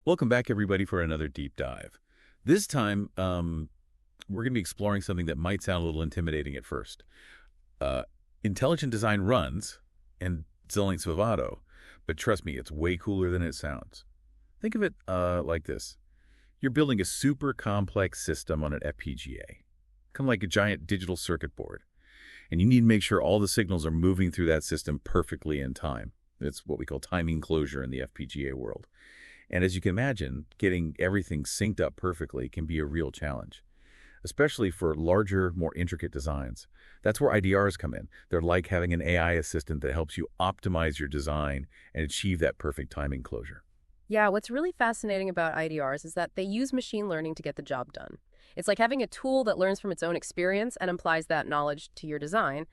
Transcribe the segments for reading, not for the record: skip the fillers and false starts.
Welcome back, everybody, for another deep dive. This time, we're going to be exploring something that might sound a little intimidating at first. Uh, Intelligent design runs, and Xilinx Vivado, but trust me, it's way cooler than it sounds. Think of it like this. You're building a super complex system on an FPGA, kind of like a giant digital circuit board, and you need to make sure all the signals are moving through that system perfectly in time. It's what we call timing closure in the FPGA world. And as you can imagine, getting everything synced up perfectly can be a real challenge, especially for larger, more intricate designs. That's where IDRs come in. They're like having an AI assistant that helps you optimize your design and achieve that perfect timing closure. Yeah, what's really fascinating about IDRs is that they use machine learning to get the job done. It's like having a tool that learns from its own experience and applies that knowledge to your design.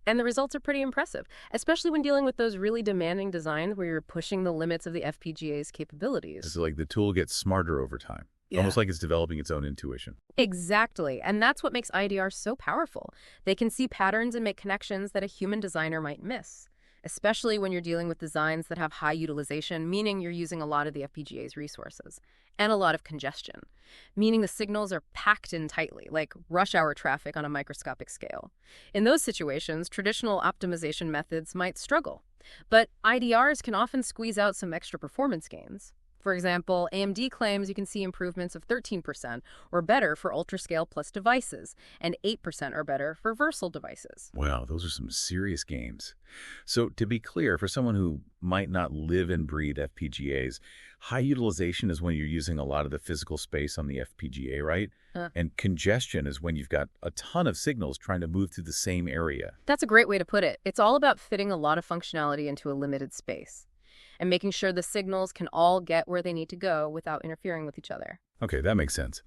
And the results are pretty impressive, especially when dealing with those really demanding designs where you're pushing the limits of the FPGA's capabilities. It's like the tool gets smarter over time, almost like it's developing its own intuition. Exactly. And that's what makes IDRs so powerful. They can see patterns and make connections that a human designer might miss, especially when you're dealing with designs that have high utilization, meaning you're using a lot of the FPGA's resources, and a lot of congestion, meaning the signals are packed in tightly, like rush hour traffic on a microscopic scale. In those situations, traditional optimization methods might struggle, but IDRs can often squeeze out some extra performance gains. For example, AMD claims you can see improvements of 13% or better for ultra-scale plus devices, and 8% or better for Versal devices. Wow, those are some serious gains. So to be clear, for someone who might not live and breathe FPGAs, high utilization is when you're using a lot of the physical space on the FPGA, right? And congestion is when you've got a ton of signals trying to move through the same area. That's a great way to put it. It's all about fitting a lot of functionality into a limited space and making sure the signals can all get where they need to go without interfering with each other. Okay, that makes sense.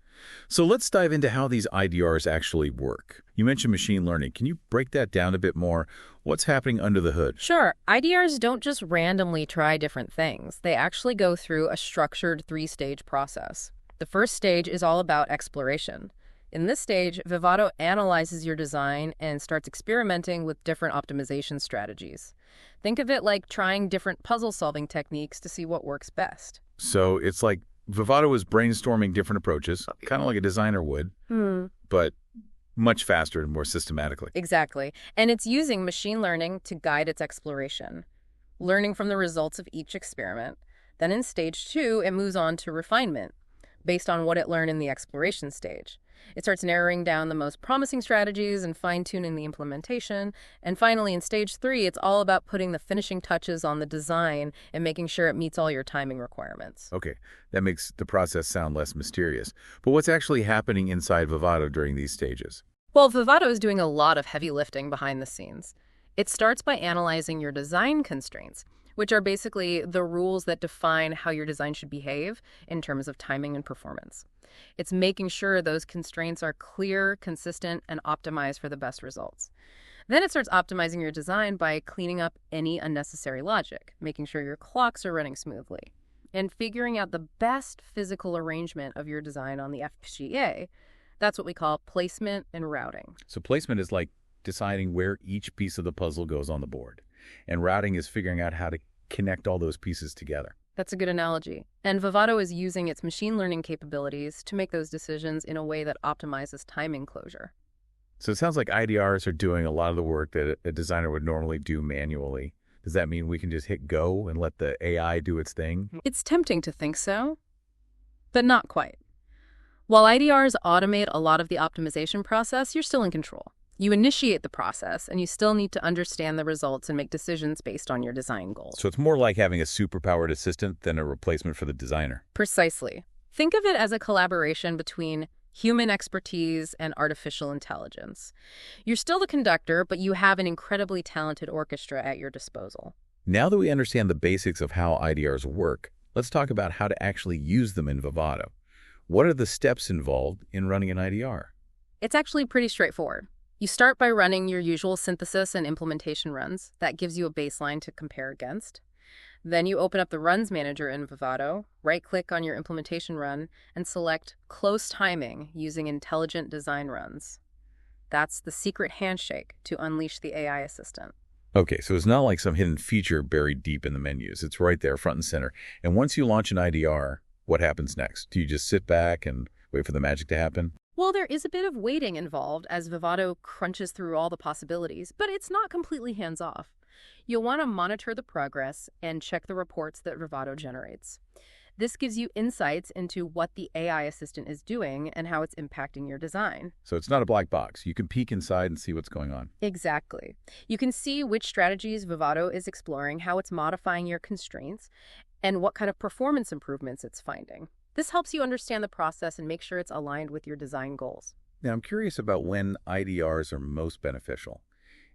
So let's dive into how these IDRs actually work. You mentioned machine learning. Can you break that down a bit more? What's happening under the hood? Sure, IDRs don't just randomly try different things. They actually go through a structured three-stage process. The first stage is all about exploration. In this stage, Vivado analyzes your design and starts experimenting with different optimization strategies. Think of it like trying different puzzle-solving techniques to see what works best. So it's like Vivado is brainstorming different approaches, kind of like a designer would, but much faster and more systematically. Exactly. And it's using machine learning to guide its exploration, learning from the results of each experiment. Then in stage 2, it moves on to refinement, based on what it learned in the exploration stage. It starts narrowing down the most promising strategies and fine-tuning the implementation. And finally, in stage 3, it's all about putting the finishing touches on the design and making sure it meets all your timing requirements. Okay, that makes the process sound less mysterious. But what's actually happening inside Vivado during these stages? Well, Vivado is doing a lot of heavy lifting behind the scenes. It starts by analyzing your design constraints, which are basically the rules that define how your design should behave in terms of timing and performance. It's making sure those constraints are clear, consistent, and optimized for the best results. Then it starts optimizing your design by cleaning up any unnecessary logic, making sure your clocks are running smoothly, and figuring out the best physical arrangement of your design on the FPGA. That's what we call placement and routing. So placement is like deciding where each piece of the puzzle goes on the board, and routing is figuring out how to connect all those pieces together. That's a good analogy. And Vivado is using its machine learning capabilities to make those decisions in a way that optimizes timing closure. So it sounds like IDRs are doing a lot of the work that a designer would normally do manually. Does that mean we can just hit go and let the AI do its thing? It's tempting to think so, but not quite. While IDRs automate a lot of the optimization process, you're still in control. You initiate the process, and you still need to understand the results and make decisions based on your design goals. So it's more like having a superpowered assistant than a replacement for the designer. Precisely. Think of it as a collaboration between human expertise and artificial intelligence. You're still the conductor, but you have an incredibly talented orchestra at your disposal. Now that we understand the basics of how IDRs work, let's talk about how to actually use them in Vivado. What are the steps involved in running an IDR? It's actually pretty straightforward. You start by running your usual synthesis and implementation runs. That gives you a baseline to compare against. Then you open up the Runs Manager in Vivado, right-click on your implementation run, and select Close Timing using Intelligent Design Runs. That's the secret handshake to unleash the AI assistant. Okay, so it's not like some hidden feature buried deep in the menus. It's right there, front and center. And once you launch an IDR, What happens next? Do you just sit back and wait for the magic to happen? Well, there is a bit of waiting involved as Vivado crunches through all the possibilities, but it's not completely hands-off. You'll want to monitor the progress and check the reports that Vivado generates. This gives you insights into what the AI assistant is doing and how it's impacting your design. So it's not a black box. You can peek inside and see what's going on. Exactly. You can see which strategies Vivado is exploring, how it's modifying your constraints, and what kind of performance improvements it's finding. This helps you understand the process and make sure it's aligned with your design goals. Now, I'm curious about when IDRs are most beneficial.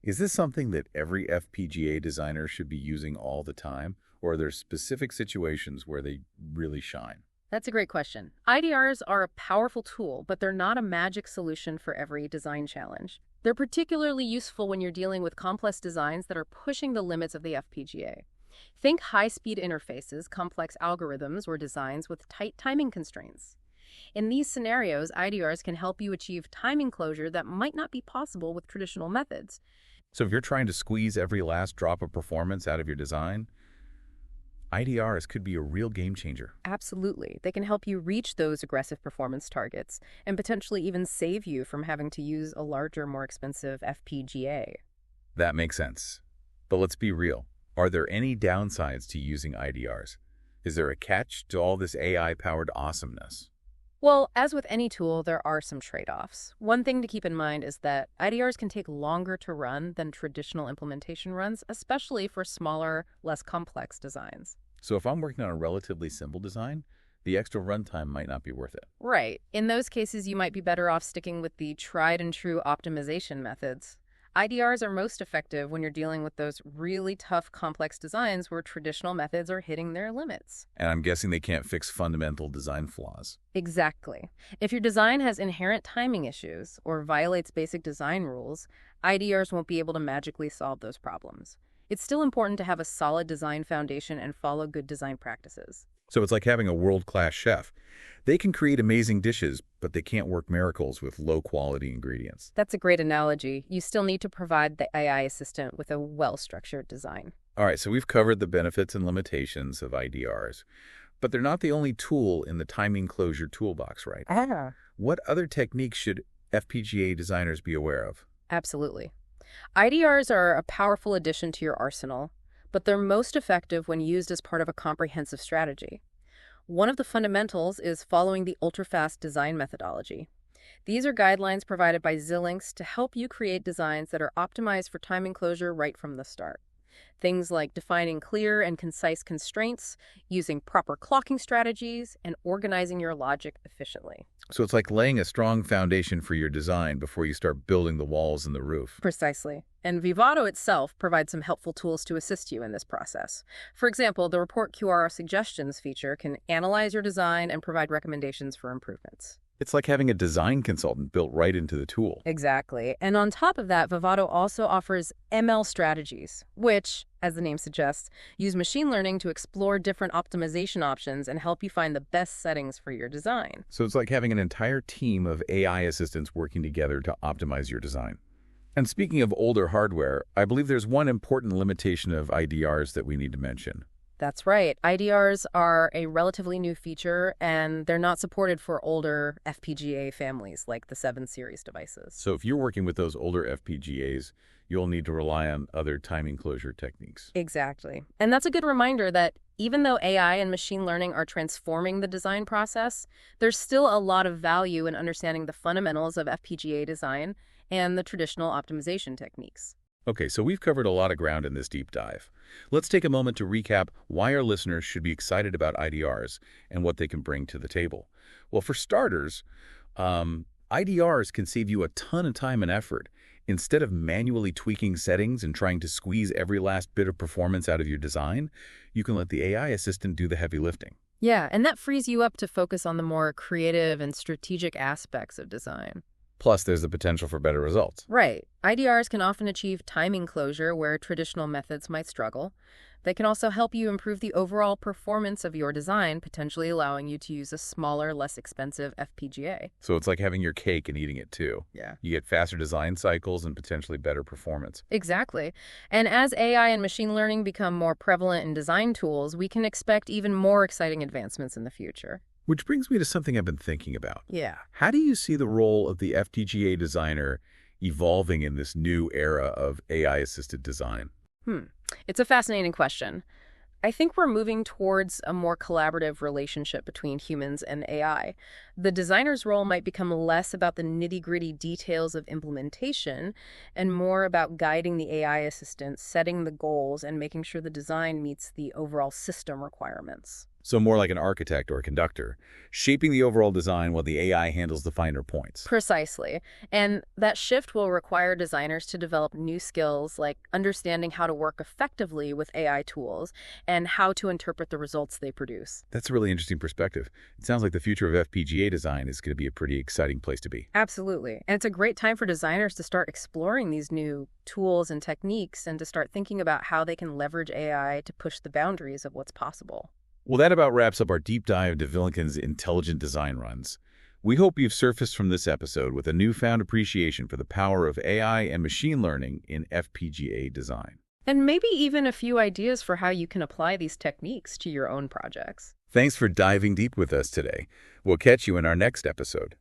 Is this something that every FPGA designer should be using all the time, or are there specific situations where they really shine? That's a great question. IDRs are a powerful tool, but they're not a magic solution for every design challenge. They're particularly useful when you're dealing with complex designs that are pushing the limits of the FPGA. Think high-speed interfaces, complex algorithms, or designs with tight timing constraints. In these scenarios, IDRs can help you achieve timing closure that might not be possible with traditional methods. So if you're trying to squeeze every last drop of performance out of your design, IDRs could be a real game changer. Absolutely. They can help you reach those aggressive performance targets and potentially even save you from having to use a larger, more expensive FPGA. That makes sense. But let's be real. Are there any downsides to using IDRs? Is there a catch to all this AI-powered awesomeness? Well, as with any tool, there are some trade-offs. One thing to keep in mind is that IDRs can take longer to run than traditional implementation runs, especially for smaller, less complex designs. So if I'm working on a relatively simple design, the extra runtime might not be worth it. Right. In those cases, you might be better off sticking with the tried-and-true optimization methods. IDRs are most effective when you're dealing with those really tough, complex designs where traditional methods are hitting their limits. And I'm guessing they can't fix fundamental design flaws. Exactly. If your design has inherent timing issues or violates basic design rules, IDRs won't be able to magically solve those problems. It's still important to have a solid design foundation and follow good design practices. So it's like having a world-class chef. They can create amazing dishes, but they can't work miracles with low-quality ingredients. That's a great analogy. You still need to provide the AI assistant with a well-structured design. All right, so we've covered the benefits and limitations of IDRs, but they're not the only tool in the timing closure toolbox, right? What other techniques should FPGA designers be aware of? Absolutely. IDRs are a powerful addition to your arsenal, but they're most effective when used as part of a comprehensive strategy. One of the fundamentals is following the ultra-fast design methodology. These are guidelines provided by Xilinx to help you create designs that are optimized for timing closure right from the start. Things like defining clear and concise constraints, using proper clocking strategies, and organizing your logic efficiently. So it's like laying a strong foundation for your design before you start building the walls and the roof. Precisely. And Vivado itself provides some helpful tools to assist you in this process. For example, the Report QR Suggestions feature can analyze your design and provide recommendations for improvements. It's like having a design consultant built right into the tool. Exactly. And on top of that, Vivado also offers ML strategies, which, as the name suggests, use machine learning to explore different optimization options and help you find the best settings for your design. So it's like having an entire team of AI assistants working together to optimize your design. And speaking of older hardware, I believe there's one important limitation of IDRs that we need to mention. That's right. IDRs are a relatively new feature, and they're not supported for older FPGA families like the 7 series devices. So if you're working with those older FPGAs, you'll need to rely on other timing closure techniques. Exactly. And that's a good reminder that even though AI and machine learning are transforming the design process, there's still a lot of value in understanding the fundamentals of FPGA design and the traditional optimization techniques. Okay, so we've covered a lot of ground in this deep dive. Let's take a moment to recap why our listeners should be excited about IDRs and what they can bring to the table. Well, for starters, IDRs can save you a ton of time and effort. Instead of manually tweaking settings and trying to squeeze every last bit of performance out of your design, you can let the AI assistant do the heavy lifting. Yeah, and that frees you up to focus on the more creative and strategic aspects of design. Plus, there's the potential for better results. Right. IDRs can often achieve timing closure where traditional methods might struggle. They can also help you improve the overall performance of your design, potentially allowing you to use a smaller, less expensive FPGA. So it's like having your cake and eating it too. Yeah. You get faster design cycles and potentially better performance. Exactly. And as AI and machine learning become more prevalent in design tools, we can expect even more exciting advancements in the future. Which brings me to something I've been thinking about. Yeah. How do you see the role of the FPGA designer evolving in this new era of AI-assisted design? Hmm. It's a fascinating question. I think we're moving towards a more collaborative relationship between humans and AI. The designer's role might become less about the nitty-gritty details of implementation and more about guiding the AI assistant, setting the goals, and making sure the design meets the overall system requirements. So more like an architect or a conductor, shaping the overall design while the AI handles the finer points. Precisely. And that shift will require designers to develop new skills like understanding how to work effectively with AI tools and how to interpret the results they produce. That's a really interesting perspective. It sounds like the future of FPGA design is going to be a pretty exciting place to be. Absolutely. And it's a great time for designers to start exploring these new tools and techniques and to start thinking about how they can leverage AI to push the boundaries of what's possible. Well, that about wraps up our deep dive into Villikin's intelligent design runs. We hope you've surfaced from this episode with a newfound appreciation for the power of AI and machine learning in FPGA design. And maybe even a few ideas for how you can apply these techniques to your own projects. Thanks for diving deep with us today. We'll catch you in our next episode.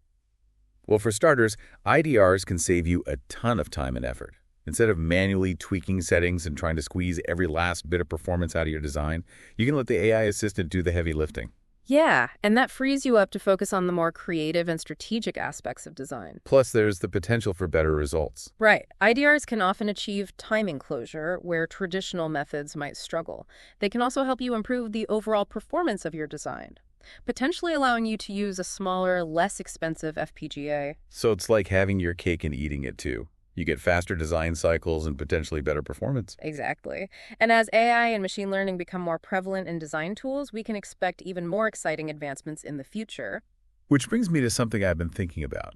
Well, for starters, IDRs can save you a ton of time and effort. Instead of manually tweaking settings and trying to squeeze every last bit of performance out of your design, you can let the AI assistant do the heavy lifting. Yeah, and that frees you up to focus on the more creative and strategic aspects of design. Plus, there's the potential for better results. Right. IDRs can often achieve timing closure where traditional methods might struggle. They can also help you improve the overall performance of your design, potentially allowing you to use a smaller, less expensive FPGA. So it's like having your cake and eating it too. You get faster design cycles and potentially better performance. Exactly. And as AI and machine learning become more prevalent in design tools, we can expect even more exciting advancements in the future. Which brings me to something I've been thinking about.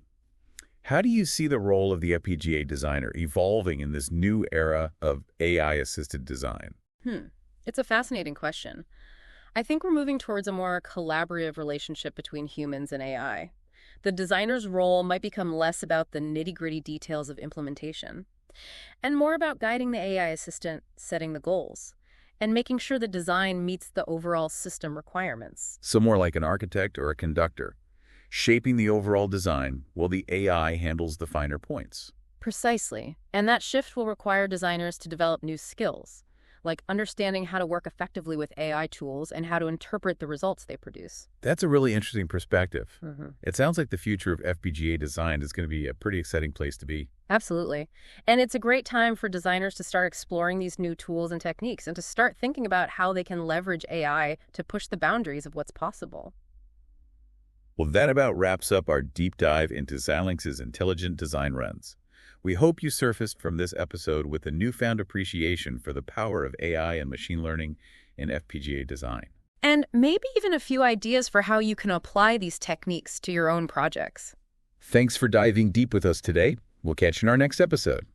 How do you see the role of the FPGA designer evolving in this new era of AI-assisted design? It's a fascinating question. I think we're moving towards a more collaborative relationship between humans and AI. The designer's role might become less about the nitty-gritty details of implementation and more about guiding the AI assistant, setting the goals, and making sure the design meets the overall system requirements. So more like an architect or a conductor, shaping the overall design while the AI handles the finer points. Precisely. And that shift will require designers to develop new skills, like understanding how to work effectively with AI tools and how to interpret the results they produce. That's a really interesting perspective. Mm-hmm. It sounds like the future of FPGA design is going to be a pretty exciting place to be. Absolutely. And it's a great time for designers to start exploring these new tools and techniques and to start thinking about how they can leverage AI to push the boundaries of what's possible. Well, that about wraps up our deep dive into Xilinx's intelligent design runs. We hope you surfaced from this episode with a newfound appreciation for the power of AI and machine learning in FPGA design. And maybe even a few ideas for how you can apply these techniques to your own projects. Thanks for diving deep with us today. We'll catch you in our next episode.